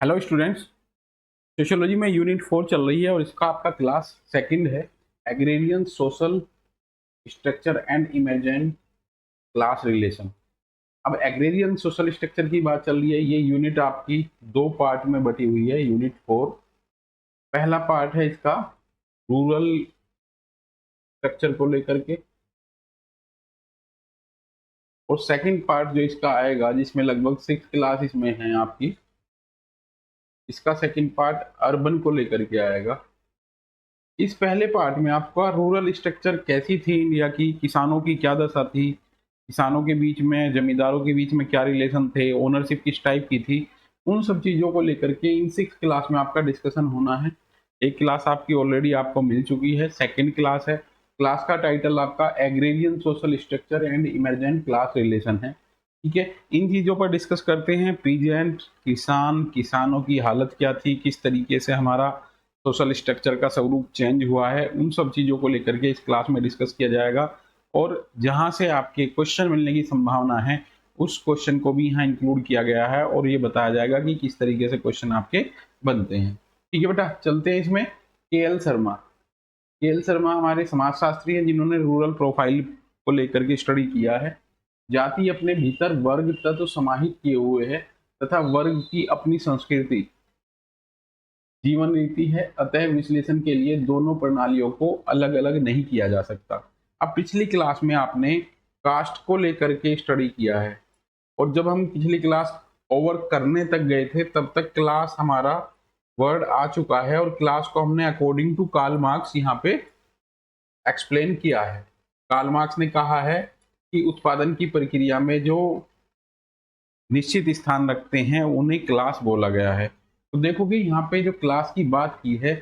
Hello students. Sociology में unit 4 चल रही है और इसका आपका क्लास सेकंड है। Agrarian social structure and imagine class relation. अब एग्रेरियन सोशल स्ट्रक्चर की बात चल रही है। ये यूनिट आपकी दो पार्ट में बटी हुई है। यूनिट 4 पहला पार्ट है इसका रूरल स्ट्रक्चर को लेकर के, और सेकंड पार्ट जो इसका आएगा जिसमें लगभग 6 क्लास इसमें है आपकी, इसका सेकंड पार्ट अर्बन को लेकर के आएगा। इस पहले पार्ट में आपका रूरल स्ट्रक्चर कैसी थी इंडिया की, किसानों की क्या दशा थी, किसानों के बीच में जमींदारों के बीच में क्या रिलेशन थे, ओनरशिप किस टाइप की थी, उन सब चीज़ों को लेकर के इन 6 क्लास में आपका डिस्कशन होना है। एक क्लास आपकी ऑलरेडी आपको मिल चुकी है, सेकेंड क्लास है। क्लास का टाइटल आपका agrarian social structure and emergent class relation है। ठीक है, इन चीज़ों पर डिस्कस करते हैं। प्रीजेंट किसानों की हालत क्या थी, किस तरीके से हमारा सोशल स्ट्रक्चर का स्वरूप चेंज हुआ है, उन सब चीज़ों को लेकर के इस क्लास में डिस्कस किया जाएगा। और जहां से आपके क्वेश्चन मिलने की संभावना है उस क्वेश्चन को भी यहाँ इंक्लूड किया गया है और ये बताया जाएगा कि किस तरीके से क्वेश्चन आपके बनते हैं। ठीक है बेटा, चलते हैं इसमें। के एल शर्मा हमारे समाजशास्त्री हैं जिन्होंने रूरल प्रोफाइल को लेकर के स्टडी किया है। जाति अपने भीतर वर्ग तत्व समाहित किए हुए है तथा वर्ग की अपनी संस्कृति जीवन रीति है, अतः विश्लेषण के लिए दोनों प्रणालियों को अलग अलग नहीं किया जा सकता। अब पिछली क्लास में आपने कास्ट को लेकर के स्टडी किया है और जब हम पिछली क्लास ओवर करने तक गए थे तब तक क्लास हमारा वर्ड आ चुका है और क्लास को हमने अकॉर्डिंग टू कार्ल मार्क्स यहाँ पे एक्सप्लेन किया है। कार्ल मार्क्स ने कहा है कि उत्पादन की प्रक्रिया में जो निश्चित स्थान रखते हैं उन्हें क्लास बोला गया है। तो देखोगे यहाँ पे जो क्लास की बात की है,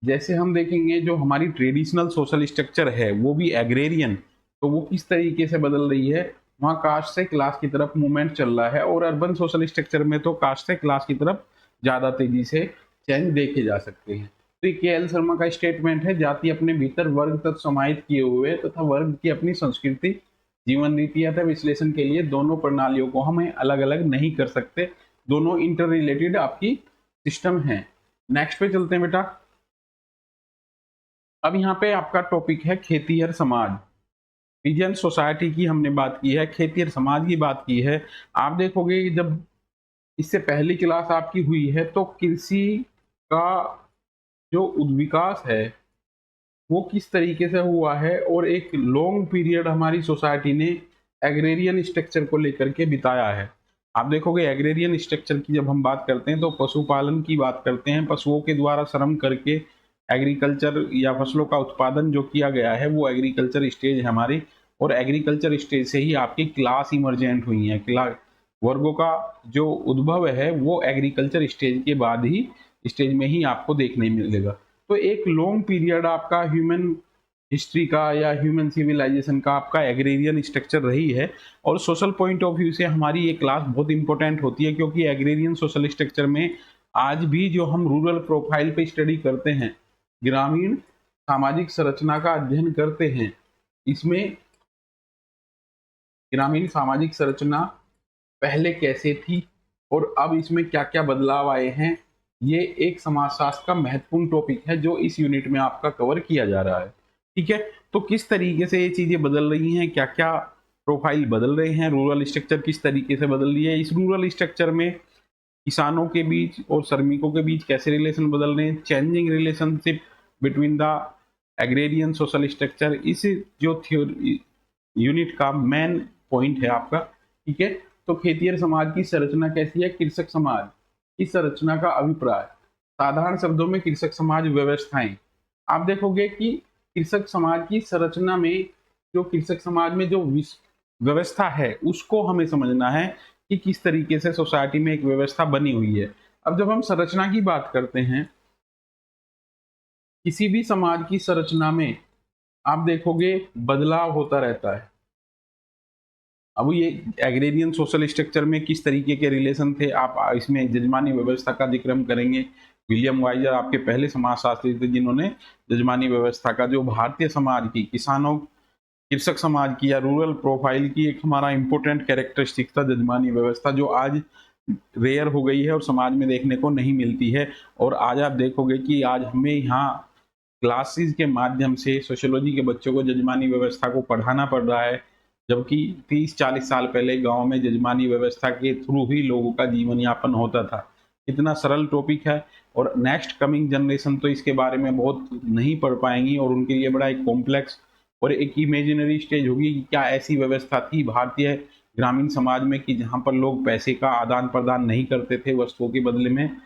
जैसे हम देखेंगे जो हमारी ट्रेडिशनल सोशल स्ट्रक्चर है वो भी एग्रेरियन, तो वो किस तरीके से बदल रही है, वहाँ कास्ट से क्लास की तरफ मूवमेंट चल रहा है। और अर्बन सोशल स्ट्रक्चर में तो कास्ट से क्लास की तरफ ज़्यादा तेजी से चेंज देखे जा सकते हैं। तो ये के.एल. शर्मा का स्टेटमेंट है, जाति अपने भीतर वर्ग तत्व समाहित किए हुए तथा वर्ग की अपनी संस्कृति जीवन रीति अथवा विश्लेषण के लिए दोनों प्रणालियों को हमें अलग अलग नहीं कर सकते, दोनों इंटर रिलेटेड आपकी सिस्टम है। नेक्स्ट पे चलते हैं बेटा। अब यहाँ पे आपका टॉपिक है खेतीहर समाज। पिजन सोसाइटी की हमने बात की है, खेतीहर समाज की बात की है। आप देखोगे जब इससे पहली क्लास आपकी हुई है तो कृषि का जो विकास है वो किस तरीके से हुआ है और एक लॉन्ग पीरियड हमारी सोसाइटी ने एग्रेरियन स्ट्रक्चर को लेकर के बिताया है। आप देखोगे एग्रेरियन स्ट्रक्चर की जब हम बात करते हैं तो पशुपालन की बात करते हैं, पशुओं के द्वारा श्रम करके एग्रीकल्चर या फसलों का उत्पादन जो किया गया है वो एग्रीकल्चर स्टेज है हमारी, और एग्रीकल्चर स्टेज से ही आपकी क्लास इमरजेंट हुई है। वर्गों का जो उद्भव है वो एग्रीकल्चर स्टेज के बाद ही स्टेज में ही आपको देखने मिलेगा। तो एक लॉन्ग पीरियड आपका ह्यूमन हिस्ट्री का या ह्यूमन सिविलाइजेशन का आपका एग्रेरियन स्ट्रक्चर रही है। और सोशल पॉइंट ऑफ व्यू से हमारी ये क्लास बहुत इंपॉर्टेंट होती है क्योंकि एग्रेरियन सोशल स्ट्रक्चर में आज भी जो हम रूरल प्रोफाइल पे स्टडी करते हैं, ग्रामीण सामाजिक संरचना का अध्ययन करते हैं, इसमें ग्रामीण सामाजिक संरचना पहले कैसे थी और अब इसमें क्या क्या बदलाव आए हैं, ये एक समाजशास्त्र का महत्वपूर्ण टॉपिक है जो इस यूनिट में आपका कवर किया जा रहा है। ठीक है, तो किस तरीके से ये चीजें बदल रही हैं, क्या क्या प्रोफाइल बदल रहे हैं, रूरल स्ट्रक्चर किस तरीके से बदल रही है, इस रूरल स्ट्रक्चर में किसानों के बीच और श्रमिकों के बीच कैसे रिलेशन बदल रहे हैं, changing relationship between the agrarian social structure, इस जो थ्योरी यूनिट का मेन पॉइंट है आपका। ठीक है, तो खेतीहर समाज की संरचना कैसी है, कृषक समाज की संरचना का अभिप्राय, साधारण शब्दों में कृषक समाज व्यवस्थाएं। आप देखोगे कि कृषक समाज की संरचना में जो कृषक समाज में जो व्यवस्था है उसको हमें समझना है कि किस तरीके से सोसाइटी में एक व्यवस्था बनी हुई है। अब जब हम संरचना की बात करते हैं, किसी भी समाज की संरचना में आप देखोगे बदलाव होता रहता है। अब ये एग्रेरियन सोशल स्ट्रक्चर में किस तरीके के रिलेशन थे, आप इसमें जजमानी व्यवस्था का जिक्र हम करेंगे। विलियम वाइजर आपके पहले समाजशास्त्री थे जिन्होंने जजमानी व्यवस्था का जो भारतीय समाज की किसानों कृषक समाज की या रूरल प्रोफाइल की एक हमारा इंपॉर्टेंट कैरेक्टरिस्टिक था जजमानी व्यवस्था, जो आज रेयर हो गई है और समाज में देखने को नहीं मिलती है। और आज आप देखोगे कि आज हमें यहाँ क्लासेस के माध्यम से सोशियोलॉजी के बच्चों को जजमानी व्यवस्था को पढ़ाना पड़ रहा है, जबकि 30-40 साल पहले गांव में जजमानी व्यवस्था के थ्रू ही लोगों का जीवन यापन होता था। इतना सरल टॉपिक है और नेक्स्ट कमिंग जनरेशन तो इसके बारे में बहुत नहीं पढ़ पाएंगी और उनके लिए बड़ा एक कॉम्प्लेक्स और एक इमेजिनरी स्टेज होगी कि क्या ऐसी व्यवस्था थी भारतीय ग्रामीण समाज में कि जहाँ पर लोग पैसे का आदान प्रदान नहीं करते थे, वस्तुओं के बदले में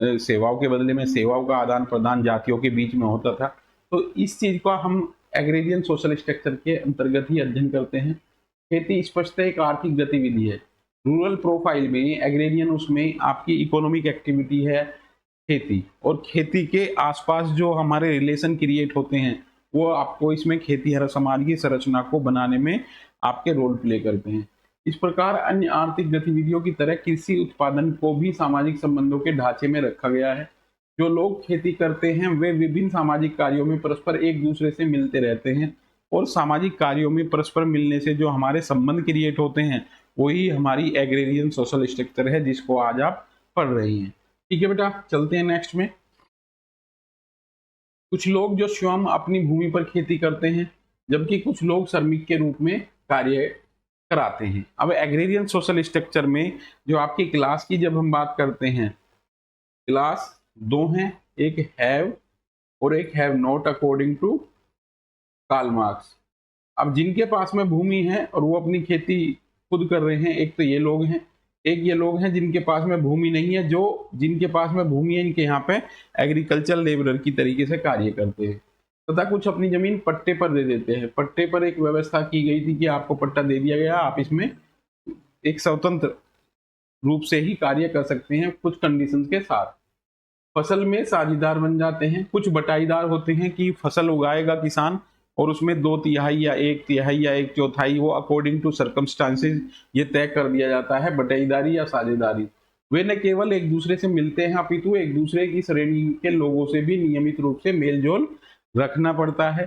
सेवाओं के बदले में सेवाओं का आदान प्रदान जातियों के बीच में होता था। तो इस चीज का हम एग्रेरियन सोशल स्ट्रक्चर के अंतर्गत ही अध्ययन करते हैं। खेती स्पष्टतः एक आर्थिक गतिविधि है। रूरल प्रोफाइल में एग्रेरियन उसमें आपकी इकोनॉमिक एक्टिविटी है खेती, और खेती के आसपास जो हमारे रिलेशन क्रिएट होते हैं वो आपको इसमें खेती हर समाज की संरचना को बनाने में आपके रोल प्ले करते हैं। इस प्रकार अन्य आर्थिक गतिविधियों की तरह कृषि उत्पादन को भी सामाजिक संबंधों के ढांचे में रखा गया है। जो लोग खेती करते हैं वे विभिन्न सामाजिक कार्यों में परस्पर एक दूसरे से मिलते रहते हैं, और सामाजिक कार्यों में परस्पर मिलने से जो हमारे संबंध क्रिएट होते हैं वही हमारी एग्रेरियन सोशल स्ट्रक्चर है जिसको आज आप पढ़ रही हैं। ठीक है बेटा, चलते हैं नेक्स्ट में। कुछ लोग जो स्वयं अपनी भूमि पर खेती करते हैं, जबकि कुछ लोग श्रमिक के रूप में कार्य कराते हैं। अब एग्रेरियन सोशल स्ट्रक्चर में जो आपकी क्लास की जब हम बात करते हैं, क्लास दो हैं, एक हैव और एक have not according to Karl Marx. अब जिनके पास में भूमि है और वो अपनी खेती खुद कर रहे हैं, एक तो ये लोग हैं, एक ये लोग हैं जिनके पास में भूमि नहीं है, जो जिनके पास में भूमि है इनके यहाँ पे एग्रीकल्चर लेबरर की तरीके से कार्य करते हैं, तथा कुछ अपनी जमीन पट्टे पर दे देते हैं। पट्टे पर एक व्यवस्था की गई थी कि आपको पट्टा दे दिया गया, आप इसमें एक स्वतंत्र रूप से ही कार्य कर सकते हैं कुछ कंडीशंस के साथ। फसल में साझेदार बन जाते हैं। कुछ बटाईदार होते हैं कि फसल उगाएगा किसान और उसमें 2/3 या 1/3 या 1/4 वो अकॉर्डिंग टू सर्कमस्टांसेस ये तय कर दिया जाता है बटाईदारी या साझेदारी। वे न केवल एक दूसरे से मिलते हैं अपितु एक दूसरे की श्रेणी के लोगों से भी नियमित रूप से मेल जोल रखना पड़ता है।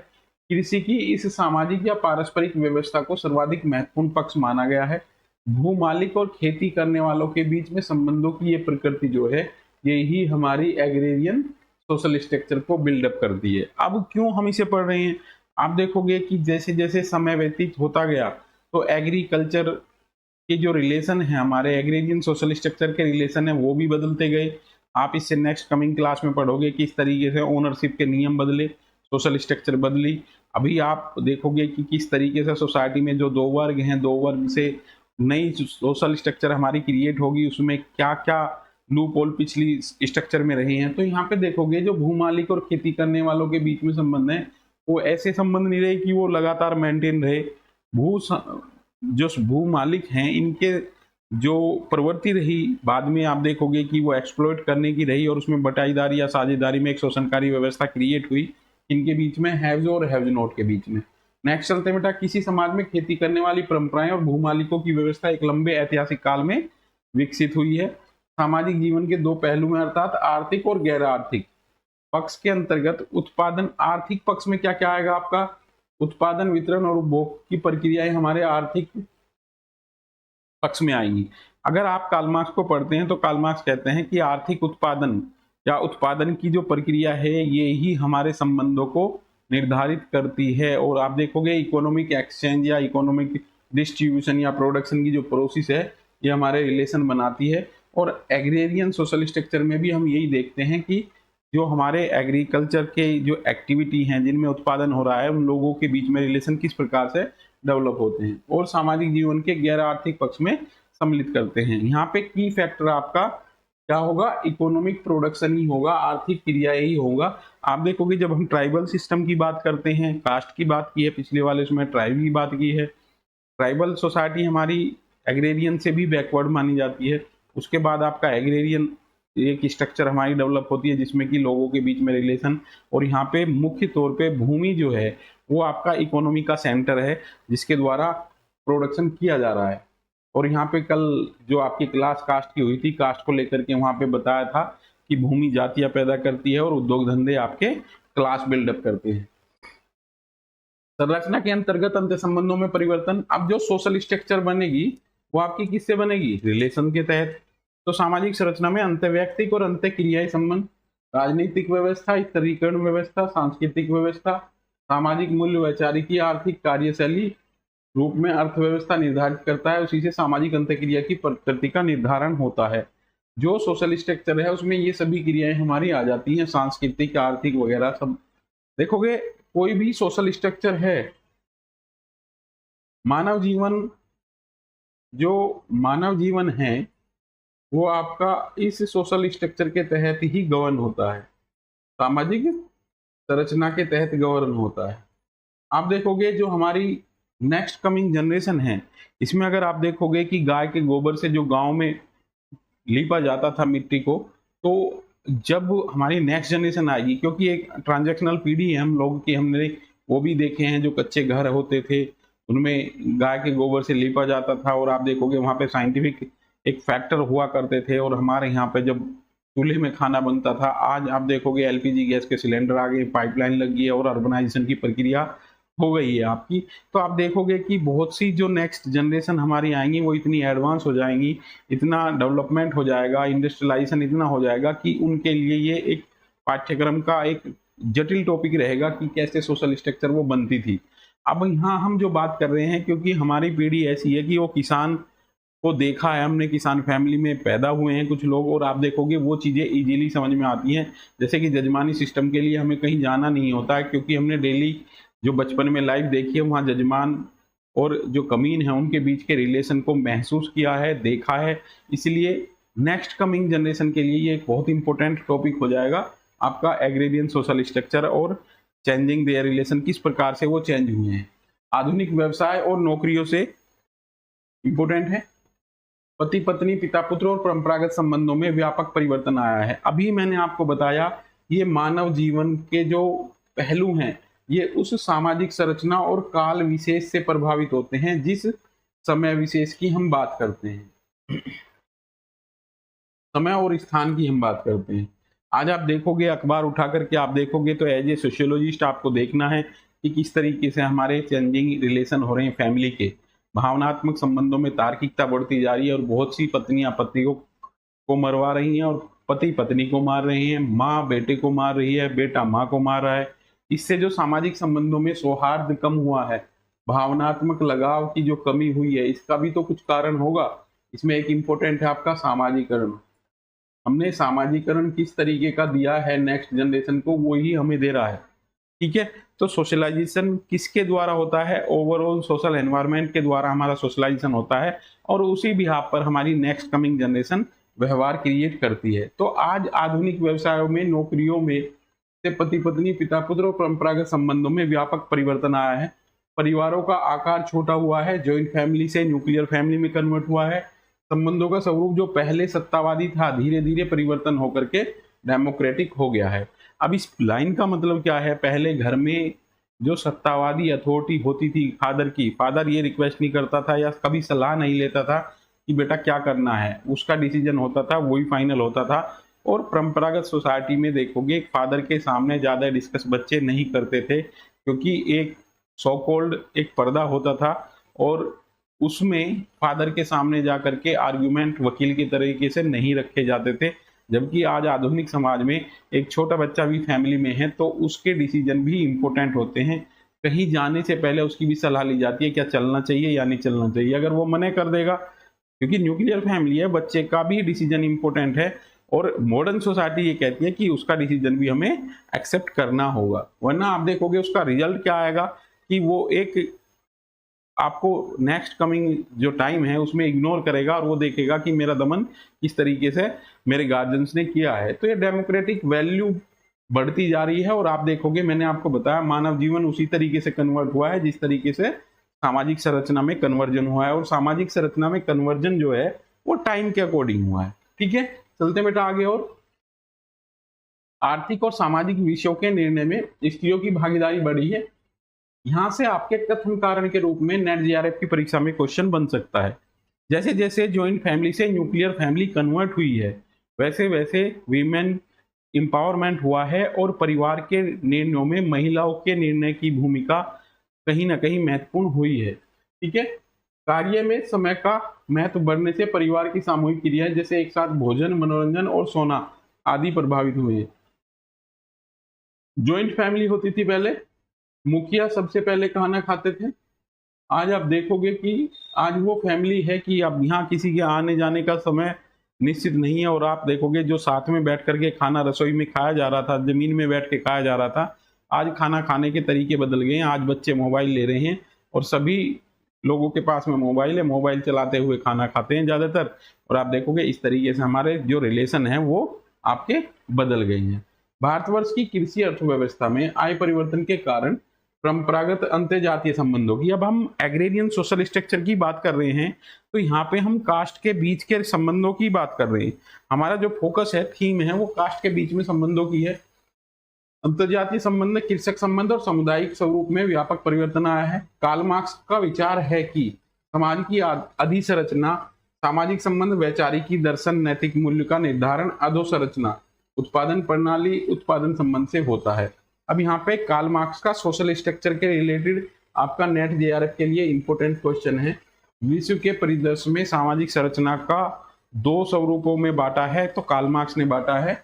कृषि की इस सामाजिक या पारस्परिक व्यवस्था को सर्वाधिक महत्वपूर्ण पक्ष माना गया है। भू मालिक और खेती करने वालों के बीच में संबंधों की ये प्रकृति जो है यही हमारी एग्रेरियन सोशल स्ट्रक्चर को बिल्डअप करती है। अब क्यों हम इसे पढ़ रहे हैं, आप देखोगे कि जैसे जैसे समय व्यतीत होता गया तो एग्रीकल्चर के जो रिलेशन है, हमारे एग्रेरियन सोशल स्ट्रक्चर के रिलेशन है वो भी बदलते गए। आप इससे नेक्स्ट कमिंग क्लास में पढ़ोगे कि किस तरीके से ओनरशिप के नियम बदले, सोशल स्ट्रक्चर बदली। अभी आप देखोगे कि किस तरीके से सोसाइटी में जो दो वर्ग हैं, दो वर्ग से नई सोशल स्ट्रक्चर हमारी क्रिएट होगी, उसमें क्या क्या लूप होल पिछली स्ट्रक्चर में रहे हैं। तो यहाँ पे देखोगे जो भू मालिक और खेती करने वालों के बीच में संबंध है वो ऐसे संबंध नहीं रहे कि वो लगातार मेंटेन रहे। जो भू मालिक हैं इनके जो प्रवृत्ति रही बाद में आप देखोगे कि वो एक्सप्लॉइट करने की रही और उसमें बटाईदारी या साझेदारी में एक शोषणकारी व्यवस्था क्रिएट हुई इनके बीच में, हैव्स और हैव्स नॉट के बीच में। नेक्स्ट चलते हैं बेटा, किसी समाज में खेती करने वाली परंपराएं और भू मालिकों की व्यवस्था एक लंबे ऐतिहासिक काल में विकसित हुई है। सामाजिक जीवन के दो पहलू हैं अर्थात आर्थिक और गैर आर्थिक पक्ष के अंतर्गत उत्पादन। आर्थिक पक्ष में क्या क्या आएगा आपका, उत्पादन, वितरण और उपभोग की प्रक्रियाएं हमारे आर्थिक पक्ष में आएंगी। अगर आप कार्ल मार्क्स को पढ़ते हैं तो कार्ल मार्क्स कहते हैं कि आर्थिक उत्पादन या उत्पादन की जो प्रक्रिया है ये ही हमारे संबंधों को निर्धारित करती है। और आप देखोगे इकोनॉमिक एक्सचेंज या इकोनॉमिक डिस्ट्रीब्यूशन या प्रोडक्शन की जो प्रोसेस है ये हमारे रिलेशन बनाती है। और एग्रेरियन सोशल स्ट्रक्चर में भी हम यही देखते हैं कि जो हमारे एग्रीकल्चर के जो एक्टिविटी हैं जिनमें उत्पादन हो रहा है उन लोगों के बीच में रिलेशन किस प्रकार से डेवलप होते हैं और सामाजिक जीवन के गैर आर्थिक पक्ष में सम्मिलित करते हैं। यहाँ पे की फैक्टर आपका क्या होगा, इकोनॉमिक प्रोडक्शन ही होगा, आर्थिक क्रिया ही होगा। आप देखोगे जब हम ट्राइबल सिस्टम की बात करते हैं, कास्ट की बात की है पिछले वाले उसमें, ट्राइब की बात की है, ट्राइबल सोसाइटी हमारी एग्रेरियन से भी बैकवर्ड मानी जाती है। उसके बाद आपका एग्रेरियन एक स्ट्रक्चर हमारी डेवलप होती है जिसमें कि लोगों के बीच में रिलेशन, और यहाँ पे मुख्य तौर पे भूमि जो है वो आपका इकोनॉमी का सेंटर है जिसके द्वारा प्रोडक्शन किया जा रहा है। और यहाँ पे कल जो आपकी क्लास कास्ट की हुई थी, कास्ट को लेकर के वहाँ पे बताया था कि भूमि जातियां पैदा करती है और उद्योग धंधे आपके क्लास बिल्डअप करते हैं। संरचना के अंतर्गत अंत संबंधों में परिवर्तन। अब जो सोशल स्ट्रक्चर बनेगी वो आपकी किससे बनेगी, रिलेशन के तहत। तो सामाजिक संरचना में अंतर्वैयक्तिक और अंतःक्रियाई संबंध, राजनीतिक व्यवस्था, स्तरीकरण व्यवस्था, सांस्कृतिक व्यवस्था, सामाजिक मूल्य, वैचारिक, आर्थिक, कार्यशैली रूप में अर्थव्यवस्था निर्धारित करता है। उसी से सामाजिक अंतःक्रिया की प्रकृति का निर्धारण होता है। जो सोशल स्ट्रक्चर है उसमें ये सभी क्रियाएं हमारी आ जाती हैं, सांस्कृतिक, आर्थिक वगैरह सब। देखोगे कोई भी सोशल स्ट्रक्चर है, मानव जीवन, जो मानव जीवन है वो आपका इस सोशल स्ट्रक्चर के तहत ही गवर्न होता है, सामाजिक संरचना के तहत गवर्न होता है। आप देखोगे जो हमारी नेक्स्ट कमिंग जनरेशन है, इसमें अगर आप देखोगे कि गाय के गोबर से जो गांव में लीपा जाता था मिट्टी को, तो जब हमारी नेक्स्ट जनरेशन आएगी, क्योंकि एक ट्रांजैक्शनल पीढ़ी है हम लोग की, हमने वो भी देखे हैं जो कच्चे घर होते थे उनमें गाय के गोबर से लीपा जाता था, और आप देखोगे वहाँ पे साइंटिफिक एक फैक्टर हुआ करते थे। और हमारे यहाँ पे जब चूल्हे में खाना बनता था, आज आप देखोगे एलपीजी गैस के सिलेंडर आ गए, पाइपलाइन लग गई है और अर्बनाइजेशन की प्रक्रिया हो गई है आपकी। तो आप देखोगे कि बहुत सी जो नेक्स्ट जनरेशन हमारी आएंगी वो इतनी एडवांस हो जाएंगी, इतना डेवलपमेंट हो जाएगा, इंडस्ट्रियलाइजेशन इतना हो जाएगा कि उनके लिए ये एक पाठ्यक्रम का एक जटिल टॉपिक रहेगा कि कैसे सोशल स्ट्रक्चर वो बनती थी। अब यहाँ हम जो बात कर रहे हैं, क्योंकि हमारी पीढ़ी ऐसी है कि वो किसान को देखा है हमने, किसान फैमिली में पैदा हुए हैं कुछ लोग, और आप देखोगे वो चीज़ें इजीली समझ में आती हैं। जैसे कि जजमानी सिस्टम के लिए हमें कहीं जाना नहीं होता है, क्योंकि हमने डेली जो बचपन में लाइफ देखी है वहाँ जजमान और जो कमीन है उनके बीच के रिलेशन को महसूस किया है, देखा है। इसलिए नेक्स्ट कमिंग जनरेशन के लिए ये एक बहुत इंपॉर्टेंट टॉपिक हो जाएगा आपका एग्रेरियन सोशल स्ट्रक्चर और चेंजिंग देयर रिलेशन, किस प्रकार से वो चेंज हुए हैं। आधुनिक व्यवसाय और नौकरियों से इंपॉर्टेंट है। पति पत्नी, पिता पुत्र और परंपरागत संबंधों में व्यापक परिवर्तन आया है। अभी मैंने आपको बताया ये मानव जीवन के जो पहलू हैं ये उस सामाजिक संरचना और काल विशेष से प्रभावित होते हैं जिस समय विशेष की हम बात करते हैं, समय और स्थान की हम बात करते हैं। आज आप देखोगे अखबार उठा करके आप देखोगे तो एज ए सोशियोलॉजिस्ट आपको देखना है कि किस तरीके से हमारे चेंजिंग रिलेशन हो रहे हैं फैमिली के, भावनात्मक संबंधों में तार्किकता बढ़ती जा रही है और बहुत सी पत्नियां पतियों को मरवा रही हैं और पति पत्नी को मार रहे हैं, माँ बेटे को मार रही है, बेटा माँ को मार रहा है। इससे जो सामाजिक संबंधों में सौहार्द कम हुआ है, भावनात्मक लगाव की जो कमी हुई है, इसका भी तो कुछ कारण होगा। इसमें एक इम्पोर्टेंट है आपका सामाजिकरण। हमने सामाजिकरण किस तरीके का दिया है नेक्स्ट जनरेशन को, वो ही हमें दे रहा है। ठीक है, तो सोशलाइजेशन किसके द्वारा होता है? ओवरऑल सोशल एनवायरनमेंट के द्वारा हमारा सोशलाइजेशन होता है और उसी बिहाफ पर हमारी नेक्स्ट कमिंग जनरेशन व्यवहार क्रिएट करती है। तो आज आधुनिक व्यवसायों में, नौकरियों में से पति पत्नी, पिता पुत्र और परंपरागत संबंधों में व्यापक परिवर्तन आया है। परिवारों का आकार छोटा हुआ है, जॉइंट फैमिली से न्यूक्लियर फैमिली में कन्वर्ट हुआ है। संबंधों का स्वरूप जो पहले सत्तावादी था धीरे धीरे परिवर्तन होकर के डेमोक्रेटिक हो गया है। अब इस लाइन का मतलब क्या है? पहले घर में जो सत्तावादी अथॉरिटी होती थी फादर की, फादर ये रिक्वेस्ट नहीं करता था या कभी सलाह नहीं लेता था कि बेटा क्या करना है, उसका डिसीजन होता था, वही फाइनल होता था। और परंपरागत सोसाइटी में देखोगे फादर के सामने ज़्यादा डिस्कस बच्चे नहीं करते थे, क्योंकि एक सो कॉल्ड एक पर्दा होता था और उसमें फादर के सामने जा करके आर्ग्यूमेंट वकील की तरीके से नहीं रखे जाते थे। जबकि आज आधुनिक समाज में एक छोटा बच्चा भी फैमिली में है तो उसके डिसीजन भी इम्पोर्टेंट होते हैं। कहीं जाने से पहले उसकी भी सलाह ली जाती है, क्या चलना चाहिए या नहीं चलना चाहिए। अगर वो मना कर देगा, क्योंकि न्यूक्लियर फैमिली है, बच्चे का भी डिसीजन इम्पोर्टेंट है और मॉडर्न सोसाइटी ये कहती है कि उसका डिसीजन भी हमें एक्सेप्ट करना होगा, वरना आप देखोगे उसका रिजल्ट क्या आएगा कि वो एक आपको नेक्स्ट कमिंग जो टाइम है उसमें इग्नोर करेगा और वो देखेगा कि मेरा दमन किस तरीके से मेरे गार्जियंस ने किया है। तो ये डेमोक्रेटिक वैल्यू बढ़ती जा रही है और आप देखोगे, मैंने आपको बताया मानव जीवन उसी तरीके से कन्वर्ट हुआ है जिस तरीके से सामाजिक संरचना में कन्वर्जन हुआ है। और सामाजिक संरचना में कन्वर्जन जो है वो टाइम के अकॉर्डिंग हुआ है। ठीक है, चलते बेटा आगे। और आर्थिक और सामाजिक विषयों के निर्णय में स्त्रियों की भागीदारी बढ़ी है। यहां से आपके कथन कारण के रूप में नेट जीआरएफ की परीक्षा में क्वेश्चन बन सकता है। जैसे जैसे ज्वाइंट फैमिली से न्यूक्लियर फैमिली कन्वर्ट हुई है वैसे वैसे वीमेन एम्पावरमेंट हुआ है और परिवार के निर्णयों में महिलाओं के निर्णय की भूमिका कहीं ना कहीं महत्वपूर्ण हुई है। ठीक है, कार्य में समय का महत्व बढ़ने से परिवार की सामूहिक क्रियाएं जैसे एक साथ भोजन, मनोरंजन और सोना आदि प्रभावित हुए। ज्वाइंट फैमिली होती थी पहले, मुखिया सबसे पहले खाना खाते थे। आज आप देखोगे कि आज वो फैमिली है कि अब यहाँ किसी के आने जाने का समय निश्चित नहीं है, और आप देखोगे जो साथ में बैठ करके खाना रसोई में खाया जा रहा था, जमीन में बैठ के खाया जा रहा था, आज खाना खाने के तरीके बदल गए हैं। आज बच्चे मोबाइल ले रहे हैं और सभी लोगों के पास में मोबाइल है, मोबाइल चलाते हुए खाना खाते हैं ज़्यादातर, और आप देखोगे इस तरीके से हमारे जो रिलेशन है वो आपके बदल गए हैं। भारतवर्ष की कृषि अर्थव्यवस्था में आय परिवर्तन के कारण परंपरागत अंतर्जातीय संबंधों की, अब हम एग्रेरियन सोशल स्ट्रक्चर की बात कर रहे हैं, तो यहाँ पे हम कास्ट के बीच के संबंधों की बात कर रहे हैं। हमारा जो फोकस है, थीम है, वो कास्ट के बीच में संबंधों की है। अंतर्जातीय संबंध, कृषक संबंध और सामुदायिक स्वरूप में व्यापक परिवर्तन आया है। कार्ल मार्क्स का विचार है कि समाज की अधिसंरचना सामाजिक संबंध, वैचारिकी दर्शन, नैतिक मूल्य का निर्धारण, अधोसंरचना उत्पादन प्रणाली, उत्पादन संबंध से होता है। अब यहाँ पे कार्ल मार्क्स का सोशल स्ट्रक्चर के रिलेटेड आपका नेट जेआरएफ के लिए इंपॉर्टेंट क्वेश्चन है। विश्व के परिदृश्य में सामाजिक संरचना का दो स्वरूपों में बांटा है, तो कार्ल मार्क्स ने बांटा है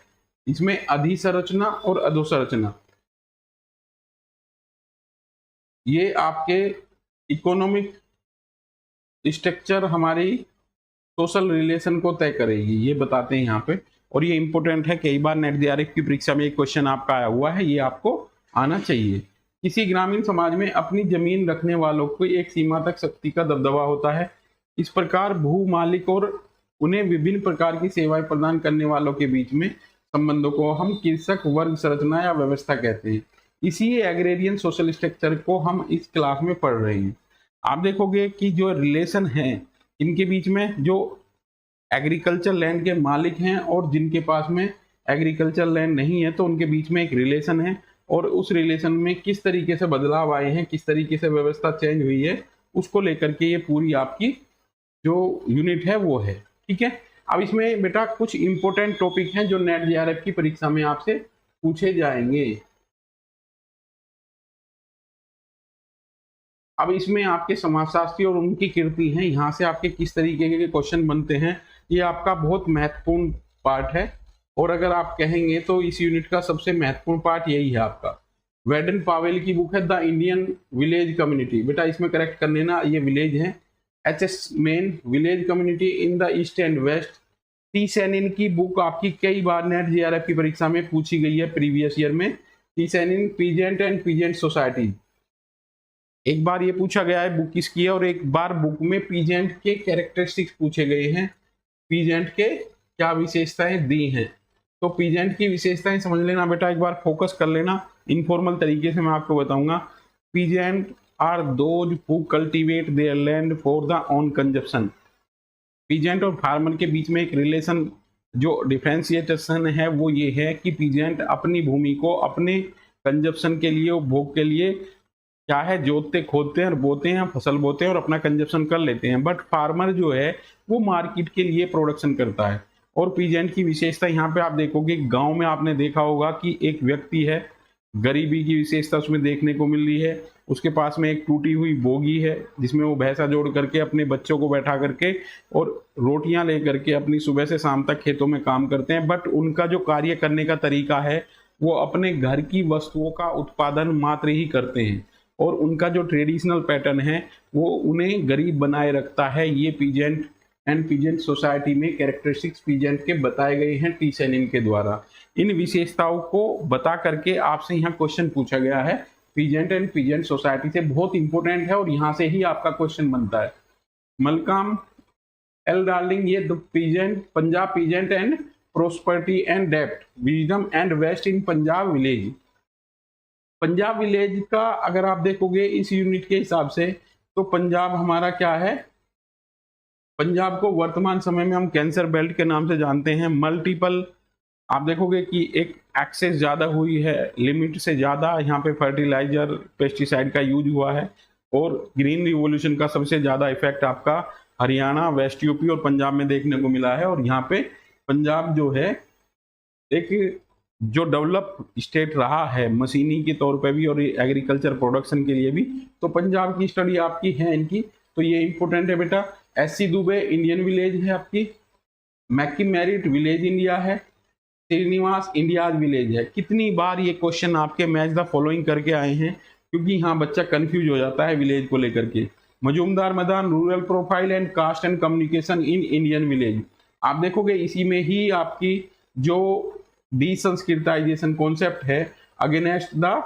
इसमें अधिसंरचना और अधोसंरचना। ये आपके इकोनॉमिक स्ट्रक्चर हमारी सोशल रिलेशन को तय करेगी, ये बताते हैं यहाँ पे, और ये इंपॉर्टेंट है। कई बार नेट जेआरएफ की परीक्षा में एक क्वेश्चन आपका आया हुआ है, ये आपको आना चाहिए। किसी ग्रामीण समाज में अपनी जमीन रखने वालों को एक सीमा तक शक्ति का दबदबा होता है। इस प्रकार भू मालिक और उन्हें विभिन्न प्रकार की सेवाएं प्रदान करने वालों के बीच में संबंधों को हम कृषक वर्ग संरचना या व्यवस्था कहते हैं। इसी एग्रेरियन सोशल स्ट्रक्चर को हम इस क्लास में पढ़ रहे हैं। आप देखोगे कि जो रिलेशन है इनके बीच में, जो एग्रीकल्चर लैंड के मालिक हैं और जिनके पास में एग्रीकल्चर लैंड नहीं है, तो उनके बीच में एक रिलेशन है, और उस रिलेशन में किस तरीके से बदलाव आए हैं, किस तरीके से व्यवस्था चेंज हुई है, उसको लेकर के ये पूरी आपकी जो यूनिट है वो है। ठीक है, अब इसमें बेटा कुछ इंपॉर्टेंट टॉपिक हैं जो नेट जेआरएफ की परीक्षा में आपसे पूछे जाएंगे। अब इसमें आपके समाजशास्त्री और उनकी कीर्ति हैं, यहाँ से आपके किस तरीके के क्वेश्चन बनते हैं, ये आपका बहुत महत्वपूर्ण पार्ट है। और अगर आप कहेंगे तो इस यूनिट का सबसे महत्वपूर्ण पार्ट यही है आपका। वेडन पावेल की बुक है द इंडियन विलेज कम्युनिटी, बेटा इसमें करेक्ट कर लेना, ये विलेज है। H S. Maine, village community in the east and west. T Shanin की बुक आपकी कई बार नेट जेआरएफ की परीक्षा में पूछी गई है प्रीवियस ईयर में। T Shanin, peasant and peasant society, एक बार ये पूछा गया है बुक किसकी है, और एक बार बुक में पीजेंट के कैरेक्टरिस्टिक्स पूछे गए हैं, पीजेंट के क्या विशेषताएं दी हैं। तो पीजेंट की विशेषताएं समझ लेना बेटा, एक बार फोकस कर लेना, इनफॉर्मल तरीके से मैं आपको बताऊंगा। Peasant are those who cultivate their land for the own consumption. Peasant और फार्मर के बीच में एक रिलेशन, जो डिफ्रेंशिएशन है वो ये है कि पीजेंट अपनी भूमि को अपने कंजप्शन के लिए, उपभोग के लिए क्या है, जोतते खोदते हैं और बोते हैं, फसल बोते हैं और अपना कंजप्शन कर लेते हैं। बट फार्मर जो है वो मार्केट के लिए प्रोडक्शन करता है। और पीजेंट की विशेषता यहाँ पे आप देखोगे, गांव में आपने देखा होगा कि एक व्यक्ति है, गरीबी की विशेषता उसमें देखने को मिल रही है। उसके पास में एक टूटी हुई बोगी है जिसमें वो भैंसा जोड़ करके अपने बच्चों को बैठा करके और रोटियां ले करके अपनी सुबह से शाम तक खेतों में काम करते हैं। बट उनका जो कार्य करने का तरीका है वो अपने घर की वस्तुओं का उत्पादन मात्र ही करते हैं, और उनका जो ट्रेडिशनल पैटर्न है वो उन्हें गरीब बनाए रखता है। ये पीजेंट एंड पीजेंट सोसाइटी में कैरेक्टरिस्टिक्स पीजेंट के बताए गए हैं टी सैनिन के द्वारा। इन विशेषताओं को बता करके आपसे यहाँ क्वेश्चन पूछा गया है पीजेंट एंड पीजेंट सोसाइटी से, बहुत इंपॉर्टेंट है और यहाँ से ही आपका क्वेश्चन बनता है। मलकाम एल डार्लिंग, ये peasant, Punjab peasant and prosperity and depth, wisdom and waste in Punjab village. Punjab village का अगर आप देखोगे इस यूनिट के हिसाब से, तो पंजाब हमारा क्या है, पंजाब को वर्तमान समय में हम कैंसर बेल्ट के नाम से जानते हैं। मल्टीपल आप देखोगे कि एक एक्सेस ज़्यादा हुई है, लिमिट से ज़्यादा यहाँ पे फर्टिलाइजर पेस्टिसाइड का यूज हुआ है, और ग्रीन रिवॉल्यूशन का सबसे ज़्यादा इफेक्ट आपका हरियाणा, वेस्ट यूपी और पंजाब में देखने को मिला है। और यहाँ पे पंजाब जो है एक जो डेवलप स्टेट रहा है मशीनी के तौर पे भी और एग्रीकल्चर प्रोडक्शन के लिए भी, तो पंजाब की स्टडी आपकी है इनकी। तो ये इंपॉर्टेंट है बेटा। एस.सी. दुबे इंडियन विलेज है आपकी। मैकी मेरिट विलेज इंडिया है। श्रीनिवास इंडियाज विलेज है। कितनी बार ये क्वेश्चन आपके मैच द फॉलोइंग करके आए हैं, क्योंकि यहाँ बच्चा कंफ्यूज हो जाता है विलेज को लेकर के। मजूमदार मैदान rural profile and caste and communication in Indian village, आप देखोगे इसी में ही आपकी जो डिसंस्कृताइजेशन कॉन्सेप्ट है अगेंस्ट द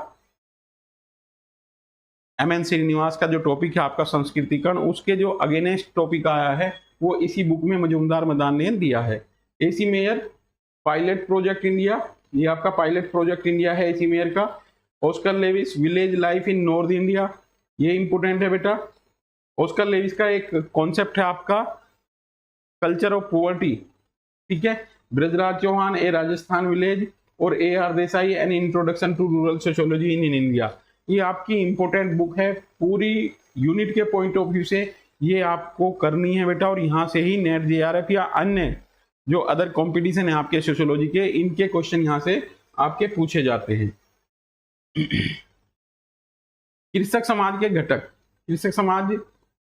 एम.एन. श्रीनिवास का जो टॉपिक है आपका संस्कृतिकरण, उसके जो अगेंस्ट टॉपिक आया है वो इसी बुक में मजूमदार मैदान ने दिया है। AC mayor pilot project India, ये आपका पायलट प्रोजेक्ट इंडिया है एसी मेयर का। Oscar Levi's village life in north India, ये इंपोर्टेंट है बेटा। ऑस्कर लेविस का एक कॉन्सेप्ट है आपका कल्चर ऑफ पॉवर्टी, ठीक है। ब्रजराज चौहान ए राजस्थान विलेज और A R. Desai an introduction to rural sociology in India, ये आपकी इंपॉर्टेंट बुक है पूरी यूनिट के पॉइंट ऑफ व्यू से, ये आपको करनी है बेटा। और यहाँ से ही नेट जेआरएफ या अन्य जो अदर कंपटीशन है आपके सोशियोलॉजी के, इनके क्वेश्चन यहाँ से आपके पूछे जाते हैं। कृषक समाज के घटक, कृषक समाज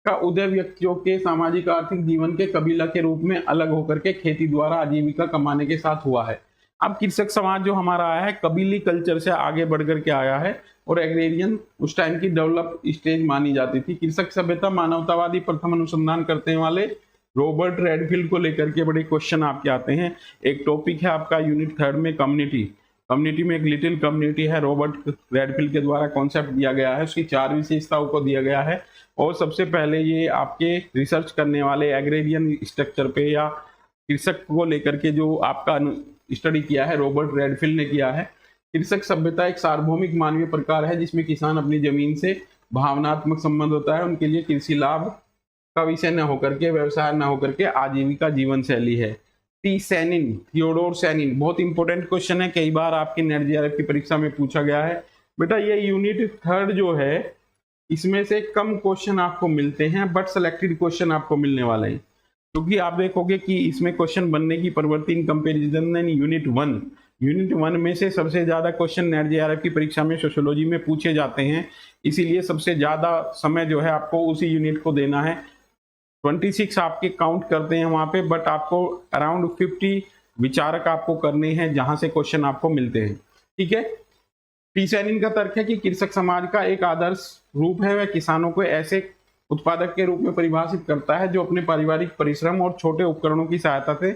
का उदय व्यक्तियों के सामाजिक आर्थिक जीवन के कबीला के रूप में अलग होकर के खेती द्वारा आजीविका कमाने के साथ हुआ है। अब कृषक समाज जो हमारा आया है कबीली कल्चर से आगे बढ़ करके आया है और एग्रेरियन उस टाइम की डेवलप स्टेज मानी जाती थी। कृषक सभ्यता मानवतावादी प्रथम अनुसंधान करने वाले रॉबर्ट रेडफील्ड को लेकर के बड़े क्वेश्चन आपके आते हैं। एक टॉपिक है आपका यूनिट 3 में कम्युनिटी, कम्युनिटी में एक लिटिल कम्युनिटी है, रॉबर्ट रेडफील्ड के द्वारा कॉन्सेप्ट दिया गया है, उसकी 4 विशेषताओं को दिया गया है। और सबसे पहले ये आपके रिसर्च करने वाले एग्रेरियन स्ट्रक्चर पे या कृषक को लेकर के जो आपका स्टडी किया है रॉबर्ट रेडफील्ड ने किया है। कृषक सभ्यता एक सार्वभौमिक मानवीय प्रकार है जिसमें किसान अपनी जमीन से भावनात्मक संबंध होता है, उनके लिए कृषि लाभ का विषय न होकर के, व्यवसाय न होकर के आजीविका जीवन शैली है। टी सैनिन, थियोडोर सैनिन, बहुत इंपॉर्टेंट क्वेश्चन है, कई बार आपकी नेट जेआरएफ की परीक्षा में पूछा गया है बेटा। ये यूनिट 3 जो है इसमें से कम क्वेश्चन आपको मिलते हैं बट सिलेक्टेड क्वेश्चन आपको मिलने वाले हैं, क्योंकि आप देखोगे कि इसमें क्वेश्चन बनने की प्रवृत्ति इन कंपेरिजन यूनिट 1 में से सबसे ज्यादा क्वेश्चन नेट जेआरएफ की परीक्षा में सोशियोलॉजी में पूछे जाते हैं, इसीलिए सबसे ज्यादा समय जो है आपको उसी यूनिट को देना है। 26 आपके काउंट करते हैं वहां पे, बट आपको अराउंड 50 विचारक आपको करने हैं जहां से क्वेश्चन आपको मिलते हैं, ठीक है। टी सैनिन का तर्क है कि कृषक समाज का एक आदर्श रूप है, वह किसानों को ऐसे उत्पादक के रूप में परिभाषित करता है जो अपने पारिवारिक परिश्रम और छोटे उपकरणों की सहायता से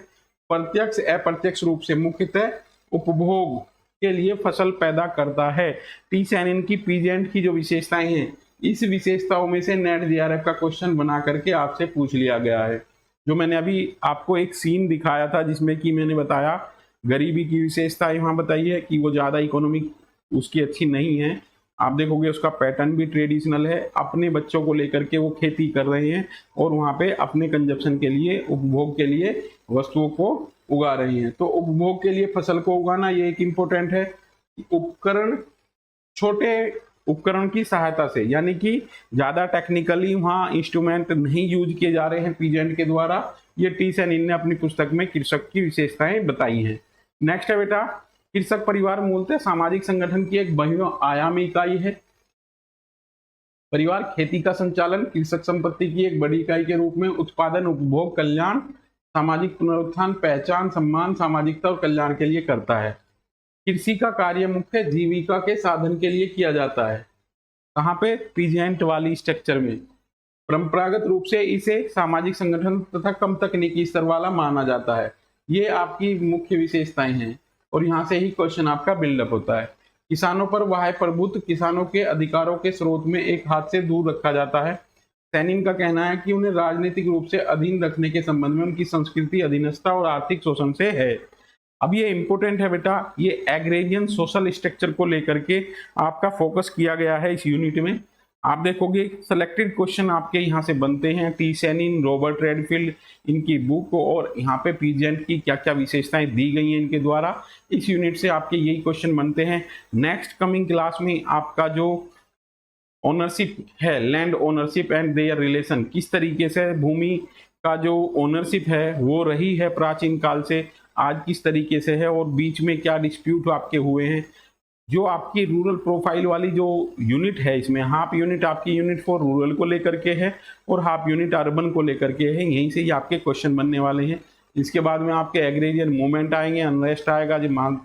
प्रत्यक्ष अप्रत्यक्ष रूप से मुख्यतः उपभोग के लिए फसल पैदा करता है। टी सैनिन की पीजेंट की जो विशेषताएं हैं, इस विशेषताओं में से नेट जेआरएफ का क्वेश्चन बना करके आपसे पूछ लिया गया है। जो मैंने अभी आपको एक सीन दिखाया था जिसमें कि मैंने बताया गरीबी की विशेषता यहाँ बताई है कि वो ज़्यादा इकोनॉमिक उसकी अच्छी नहीं है। आप देखोगे उसका पैटर्न भी ट्रेडिशनल है, अपने बच्चों को लेकर के वो खेती कर रहे हैं और वहाँ पे अपने कंजप्शन के लिए, उपभोग के लिए वस्तुओं को उगा रहे हैं। तो उपभोग के लिए फसल को उगाना ये एक इम्पोर्टेंट है। उपकरण, छोटे उपकरण की सहायता से, यानी कि ज्यादा टेक्निकली वहाँ इंस्ट्रूमेंट नहीं यूज किए जा रहे हैं पीजेंट के द्वारा, ये टी सैनिन ने अपनी पुस्तक में कृषक की विशेषताएं बताई हैं। नेक्स्ट है बेटा, कृषक परिवार मूलतः सामाजिक संगठन की एक बहुआयामी इकाई है। परिवार खेती का संचालन कृषक संपत्ति की एक बड़ी इकाई के रूप में उत्पादन, उपभोग, कल्याण, सामाजिक पुनरुत्थान, पहचान, सम्मान, सामाजिकता और कल्याण के लिए करता है। कृषि का कार्य मुख्य जीविका के साधन के लिए किया जाता है। कहाँ पे? पीजेंट वाली स्ट्रक्चर में। परंपरागत रूप से इसे सामाजिक संगठन तथा कम तकनीकी स्तर वाला माना जाता है। ये आपकी मुख्य विशेषताएं हैं और यहाँ से ही क्वेश्चन आपका बिल्डअप होता है। किसानों पर वाह्य प्रभुत्व, किसानों के अधिकारों के स्रोत में एक हाथ से दूर रखा जाता है। सैनिन का कहना है कि उन्हें राजनीतिक रूप से अधीन रखने के संबंध में उनकी संस्कृति अधीनस्था और आर्थिक शोषण से है। अब ये इंपॉर्टेंट है बेटा, ये एग्रेरियन सोशल स्ट्रक्चर को लेकर के आपका फोकस किया गया है इस यूनिट में। आप देखोगे सेलेक्टेड क्वेश्चन आपके यहाँ से बनते हैं। टी सैनिन, रॉबर्ट रेडफील्ड, इनकी बुक और यहाँ पे पीजेंट की क्या क्या विशेषताएं दी गई हैं इनके द्वारा, इस यूनिट से आपके यही क्वेश्चन बनते हैं। नेक्स्ट कमिंग क्लास में आपका जो ओनरशिप है, land ownership and there relation, किस तरीके से भूमि का जो ओनरशिप है वो रही है प्राचीन काल से, आज किस तरीके से है और बीच में क्या डिस्प्यूट आपके हुए हैं, जो आपकी रूरल प्रोफाइल वाली जो यूनिट है, इसमें हाफ यूनिट आपकी यूनिट फॉर रूरल को लेकर के है और हाफ यूनिट अर्बन को लेकर के है। यहीं से ही आपके क्वेश्चन बनने वाले हैं। इसके बाद में आपके एग्रेरियन मूवमेंट आएंगे, अनरेस्ट आएगा, जो मान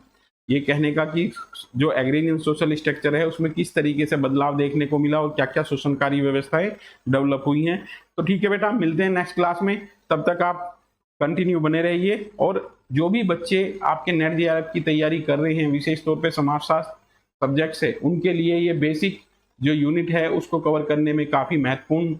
ये कहने का कि जो एग्रेरियन सोशल स्ट्रक्चर है उसमें किस तरीके से बदलाव देखने को मिला और क्या क्या शोषणकारी व्यवस्थाएं डेवलप हुई हैं। तो ठीक है बेटा, मिलते हैं नेक्स्ट क्लास में। तब तक आप कंटिन्यू बने रहिए। और जो भी बच्चे आपके नेट जेआरएफ की तैयारी कर रहे हैं, विशेष तौर पे समाजशास्त्र सब्जेक्ट से, उनके लिए ये बेसिक जो यूनिट है उसको कवर करने में काफ़ी महत्वपूर्ण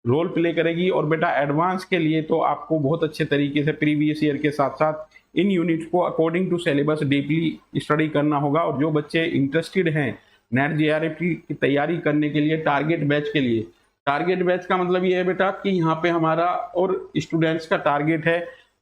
रोल प्ले करेगी। और बेटा एडवांस के लिए तो आपको बहुत अच्छे तरीके से प्रीवियस ईयर के साथ साथ इन यूनिट्स को according to syllabus deeply study करना होगा। और जो बच्चे इंटरेस्टेड हैं नेट जेआरएफ की तैयारी करने के लिए टारगेट बैच के लिए, टारगेट बैच का मतलब ये है बेटा कि यहाँ पे हमारा और स्टूडेंट्स का टारगेट है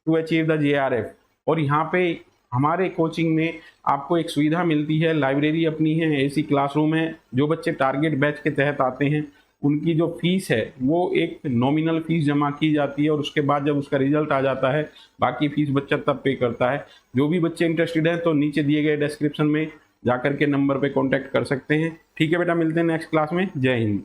टू अचीव द जेआरएफ। और यहाँ पे हमारे कोचिंग में आपको एक सुविधा मिलती है, लाइब्रेरी अपनी है, एसी क्लासरूम है। जो बच्चे टारगेट बैच के तहत आते हैं उनकी जो फीस है वो एक नॉमिनल फीस जमा की जाती है और उसके बाद जब उसका रिजल्ट आ जाता है बाकी फीस बच्चा तब पे करता है। जो भी बच्चे इंटरेस्टेड हैं तो नीचे दिए गए डिस्क्रिप्शन में जाकर के नंबर पे कांटेक्ट कर सकते हैं। ठीक है बेटा, मिलते हैं नेक्स्ट क्लास में। जय हिंद।